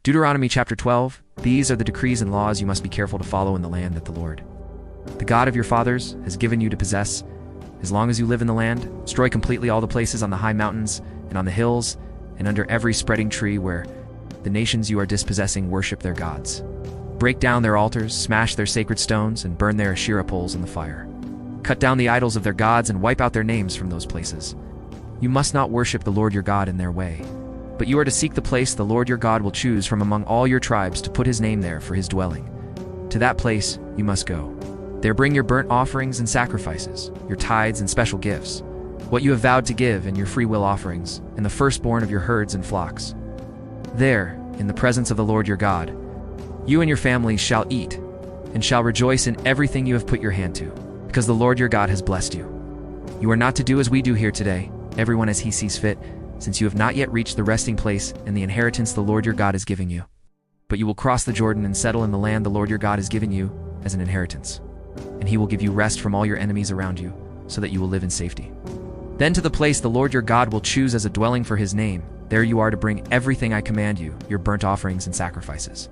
Deuteronomy Chapter 12. These are the decrees and laws you must be careful to follow in the land that the Lord, the God of your fathers, has given you to possess. As long as you live in the land, destroy completely all the places on the high mountains and on the hills and under every spreading tree where the nations you are dispossessing worship their gods. Break down their altars, smash their sacred stones, and burn their Asherah poles in the fire. Cut down the idols of their gods and wipe out their names from those places. You must not worship the Lord your God in their way, but you are to seek the place the Lord your God will choose from among all your tribes to put his name there for his dwelling. To that place you must go. There bring your burnt offerings and sacrifices, your tithes and special gifts, what you have vowed to give, and your freewill offerings, and the firstborn of your herds and flocks. There, in the presence of the Lord your God, you and your families shall eat, and shall rejoice in everything you have put your hand to, because the Lord your God has blessed you. You are not to do as we do here today, everyone as he sees fit, since you have not yet reached the resting place and the inheritance the Lord your God is giving you. But you will cross the Jordan and settle in the land the Lord your God is giving you as an inheritance. And he will give you rest from all your enemies around you, so that you will live in safety. Then to the place the Lord your God will choose as a dwelling for his name, there you are to bring everything I command you, your burnt offerings and sacrifices,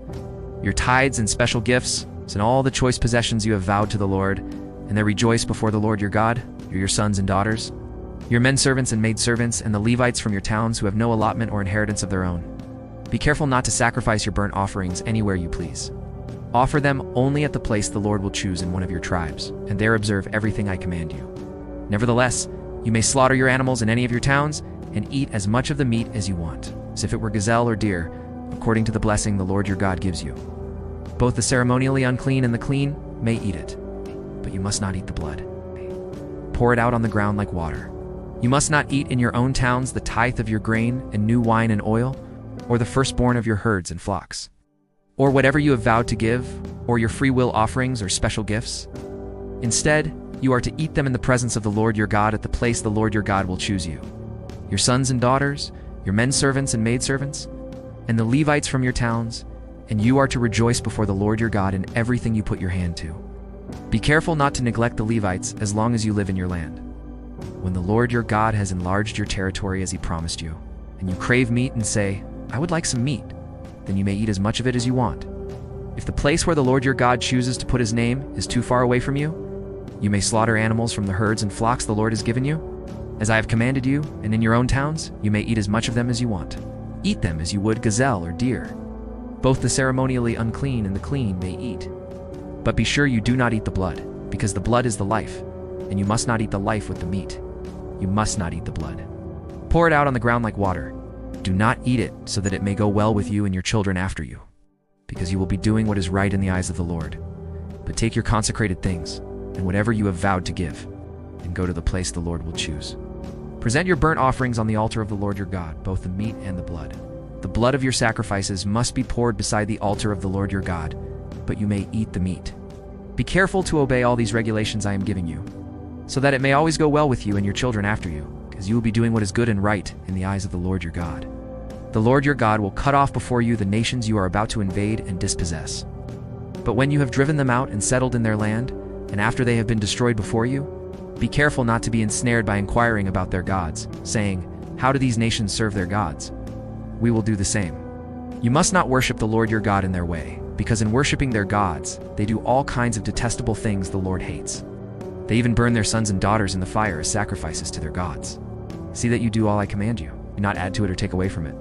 your tithes and special gifts, and all the choice possessions you have vowed to the Lord, and there rejoice before the Lord your God, your sons and daughters, your menservants and maidservants, and the Levites from your towns who have no allotment or inheritance of their own. Be careful not to sacrifice your burnt offerings anywhere you please. Offer them only at the place the Lord will choose in one of your tribes, and there observe everything I command you. Nevertheless, you may slaughter your animals in any of your towns, and eat as much of the meat as you want, as if it were gazelle or deer, according to the blessing the Lord your God gives you. Both the ceremonially unclean and the clean may eat it, but you must not eat the blood. Pour it out on the ground like water. You must not eat in your own towns the tithe of your grain and new wine and oil, or the firstborn of your herds and flocks, or whatever you have vowed to give, or your freewill offerings or special gifts. Instead, you are to eat them in the presence of the Lord your God at the place the Lord your God will choose you. Your sons and daughters, your menservants and maidservants, and the Levites from your towns, and you are to rejoice before the Lord your God in everything you put your hand to. Be careful not to neglect the Levites as long as you live in your land. When the Lord your God has enlarged your territory as he promised you, and you crave meat and say, I would like some meat, then you may eat as much of it as you want. If the place where the Lord your God chooses to put his name is too far away from you, you may slaughter animals from the herds and flocks the Lord has given you. As I have commanded you, and in your own towns, you may eat as much of them as you want. Eat them as you would gazelle or deer. Both the ceremonially unclean and the clean may eat. But be sure you do not eat the blood, because the blood is the life, and you must not eat the life with the meat. You must not eat the blood. Pour it out on the ground like water. Do not eat it, so that it may go well with you and your children after you, because you will be doing what is right in the eyes of the Lord. But take your consecrated things, and whatever you have vowed to give, and go to the place the Lord will choose. Present your burnt offerings on the altar of the Lord your God, both the meat and the blood. The blood of your sacrifices must be poured beside the altar of the Lord your God, but you may eat the meat. Be careful to obey all these regulations I am giving you, so that it may always go well with you and your children after you, because you will be doing what is good and right in the eyes of the Lord your God. The Lord your God will cut off before you the nations you are about to invade and dispossess. But when you have driven them out and settled in their land, and after they have been destroyed before you, be careful not to be ensnared by inquiring about their gods, saying, how do these nations serve their gods? We will do the same. You must not worship the Lord your God in their way, because in worshiping their gods, they do all kinds of detestable things the Lord hates. They even burn their sons and daughters in the fire as sacrifices to their gods. See that you do all I command you, and not add to it or take away from it.